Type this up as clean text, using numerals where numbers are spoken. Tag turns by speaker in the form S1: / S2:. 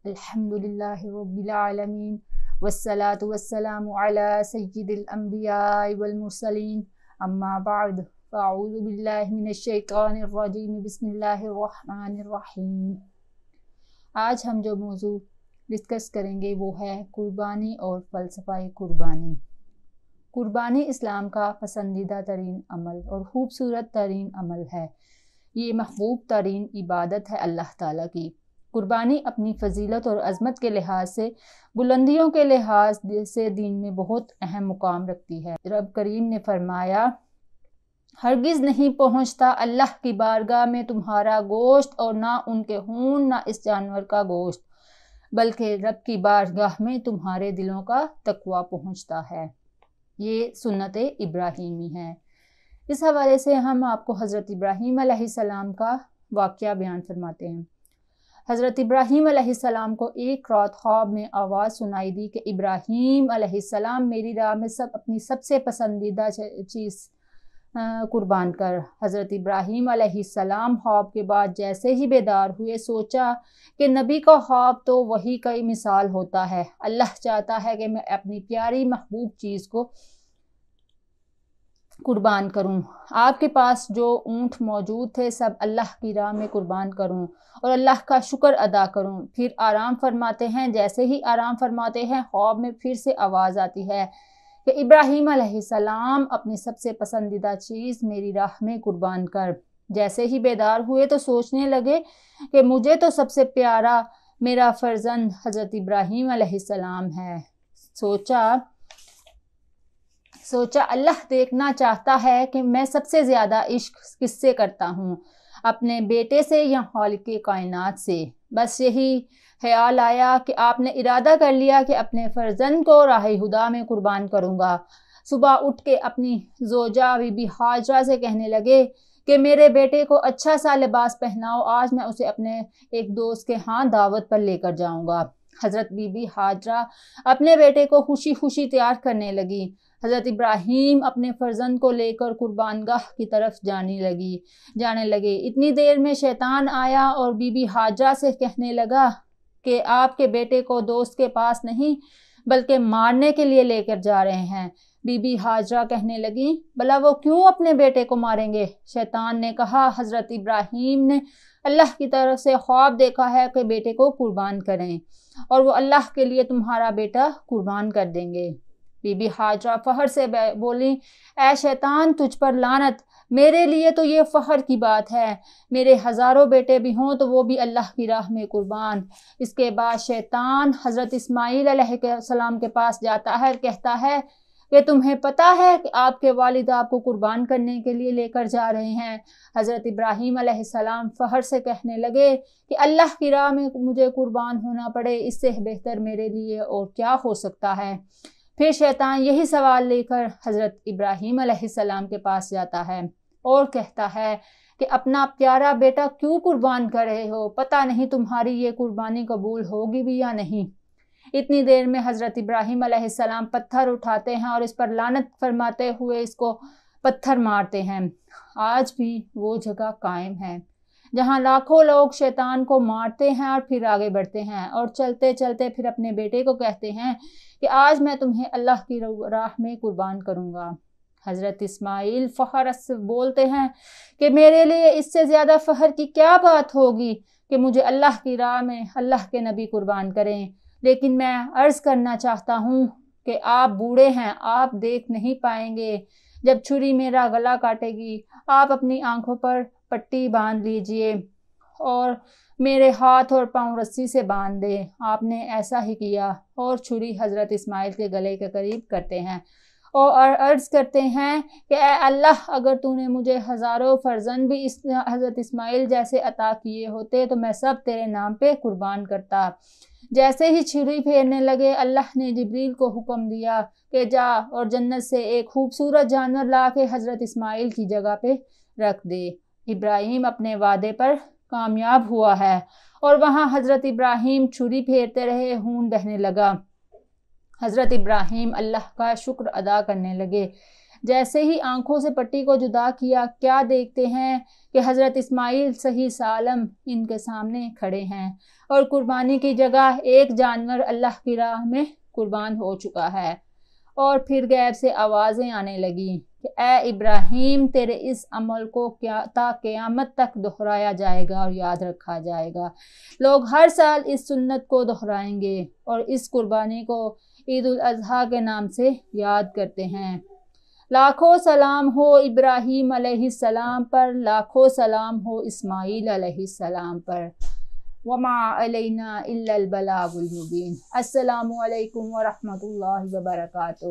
S1: الحمدللہ رب العالمین والصلاة والسلام علی سید الانبیاء والمرسلین اما بعد فاعوذ باللہ من الشیطان الرجیم بسم اللہ الرحمن الرحیم۔ آج ہم جو موضوع ڈسکس کریں گے وہ ہے قربانی اور فلسفہ قربانی۔ قربانی اسلام کا پسندیدہ ترین عمل اور خوبصورت ترین عمل ہے۔ یہ محبوب ترین عبادت ہے اللہ تعالیٰ کی۔ قربانی اپنی فضیلت اور عظمت کے لحاظ سے، بلندیوں کے لحاظ سے دین میں بہت اہم مقام رکھتی ہے۔ رب کریم نے فرمایا، ہرگز نہیں پہنچتا اللہ کی بارگاہ میں تمہارا گوشت اور نہ ان کے خون نہ اس جانور کا گوشت، بلکہ رب کی بارگاہ میں تمہارے دلوں کا تقویٰ پہنچتا ہے۔ یہ سنت ابراہیمی ہے۔ اس حوالے سے ہم آپ کو حضرت ابراہیم علیہ السلام کا واقعہ بیان فرماتے ہیں۔ حضرت ابراہیم علیہ السلام کو ایک رات خواب میں آواز سنائی دی کہ ابراہیم علیہ السلام، میری راہ میں اپنی سب سے پسندیدہ چیز قربان کر۔ حضرت ابراہیم علیہ السلام خواب کے بعد جیسے ہی بیدار ہوئے، سوچا کہ نبی کا خواب تو وحی کا مثال ہوتا ہے۔ اللہ چاہتا ہے کہ میں اپنی پیاری محبوب چیز کو قربان کروں۔ آپ کے پاس جو اونٹ موجود تھے سب اللہ کی راہ میں قربان کروں اور اللہ کا شکر ادا کروں۔ پھر آرام فرماتے ہیں۔ جیسے ہی آرام فرماتے ہیں، خواب میں پھر سے آواز آتی ہے کہ ابراہیم علیہ السلام، اپنی سب سے پسندیدہ چیز میری راہ میں قربان کر۔ جیسے ہی بیدار ہوئے تو سوچنے لگے کہ مجھے تو سب سے پیارا میرا فرزند حضرت ابراہیم علیہ السلام ہے۔ سوچا اللہ دیکھنا چاہتا ہے کہ میں سب سے زیادہ عشق کس سے کرتا ہوں، اپنے بیٹے سے یا خالق کائنات سے۔ بس یہی خیال آیا کہ آپ نے ارادہ کر لیا کہ اپنے فرزند کو راہ خدا میں قربان کروں گا۔ صبح اٹھ کے اپنی زوجہ بی بی ہاجرہ سے کہنے لگے کہ میرے بیٹے کو اچھا سا لباس پہناؤ، آج میں اسے اپنے ایک دوست کے ہاں دعوت پر لے کر جاؤں گا۔ حضرت بی بی ہاجرہ اپنے بیٹے کو خوشی خوشی تیار کرنے لگی۔ حضرت ابراہیم اپنے فرزند کو لے کر قربان گاہ کی طرف جانے لگے۔ اتنی دیر میں شیطان آیا اور بی بی ہاجرہ سے کہنے لگا کہ آپ کے بیٹے کو دوست کے پاس نہیں بلکہ مارنے کے لیے لے کر جا رہے ہیں۔ بی بی ہاجرہ کہنے لگی، بھلا وہ کیوں اپنے بیٹے کو ماریں گے؟ شیطان نے کہا، حضرت ابراہیم نے اللہ کی طرف سے خواب دیکھا ہے کہ بیٹے کو قربان کریں اور وہ اللہ کے لیے تمہارا بیٹا قربان کر دیں گے۔ بی بی ہاجرہ فخر سے بولی، اے شیطان، تجھ پر لعنت! میرے لیے تو یہ فخر کی بات ہے، میرے ہزاروں بیٹے بھی ہوں تو وہ بھی اللہ کی راہ میں قربان۔ اس کے بعد شیطان حضرت اسماعیل علیہ السلام کے پاس جاتا ہے، کہتا ہے کہ تمہیں پتہ ہے کہ آپ کے والد آپ کو قربان کرنے کے لیے لے کر جا رہے ہیں۔ حضرت ابراہیم علیہ السلام فخر سے کہنے لگے کہ اللہ کی راہ میں مجھے قربان ہونا پڑے، اس سے بہتر میرے لیے اور کیا ہو سکتا ہے۔ پھر شیطان یہی سوال لے کر حضرت ابراہیم علیہ السلام کے پاس جاتا ہے اور کہتا ہے کہ اپنا پیارا بیٹا کیوں قربان کر رہے ہو؟ پتہ نہیں تمہاری یہ قربانی قبول ہوگی بھی یا نہیں۔ اتنی دیر میں حضرت ابراہیم علیہ السلام پتھر اٹھاتے ہیں اور اس پر لعنت فرماتے ہوئے اس کو پتھر مارتے ہیں۔ آج بھی وہ جگہ قائم ہے جہاں لاکھوں لوگ شیطان کو مارتے ہیں اور پھر آگے بڑھتے ہیں اور چلتے چلتے پھر اپنے بیٹے کو کہتے ہیں کہ آج میں تمہیں اللہ کی راہ میں قربان کروں گا۔ حضرت اسماعیل فخر سے بولتے ہیں کہ میرے لیے اس سے زیادہ فخر کی کیا بات ہوگی کہ مجھے اللہ کی راہ میں اللہ کے نبی قربان کریں، لیکن میں عرض کرنا چاہتا ہوں کہ آپ بوڑھے ہیں، آپ دیکھ نہیں پائیں گے۔ جب چھری میرا گلا کاٹے گی، آپ اپنی آنکھوں پر پٹی باندھ لیجئے اور میرے ہاتھ اور پاؤں رسی سے باندھ دے۔ آپ نے ایسا ہی کیا اور چھری حضرت اسماعیل کے گلے کے قریب کرتے ہیں اور عرض کرتے ہیں کہ اے اللہ، اگر تو نے مجھے ہزاروں فرزند بھی حضرت اسماعیل جیسے عطا کیے ہوتے تو میں سب تیرے نام پہ قربان کرتا۔ جیسے ہی چھری پھیرنے لگے، اللہ نے جبریل کو حکم دیا کہ جا اور جنت سے ایک خوبصورت جانور لا کے حضرت اسماعیل کی جگہ پہ رکھ دے۔ ابراہیم اپنے وعدے پر کامیاب ہوا ہے اور وہاں حضرت ابراہیم چھری پھیرتے رہے، خون بہنے لگا۔ حضرت ابراہیم اللہ کا شکر ادا کرنے لگے۔ جیسے ہی آنکھوں سے پٹی کو جدا کیا، کیا دیکھتے ہیں کہ حضرت اسماعیل صحیح سالم ان کے سامنے کھڑے ہیں اور قربانی کی جگہ ایک جانور اللہ کی راہ میں قربان ہو چکا ہے۔ اور پھر غیب سے آوازیں آنے لگیں کہ اے ابراہیم، تیرے اس عمل کو تا قیامت تک دہرایا جائے گا اور یاد رکھا جائے گا۔ لوگ ہر سال اس سنت کو دہرائیں گے اور اس قربانی کو عید الاضحیٰ کے نام سے یاد کرتے ہیں۔ لاکھوں سلام ہو ابراہیم علیہ السلام پر، لاکھوں سلام ہو اسماعیل علیہ السلام پر۔ وما علینا الا البلاغ المبین۔ السلام علیکم ورحمۃ اللہ وبرکاتہ۔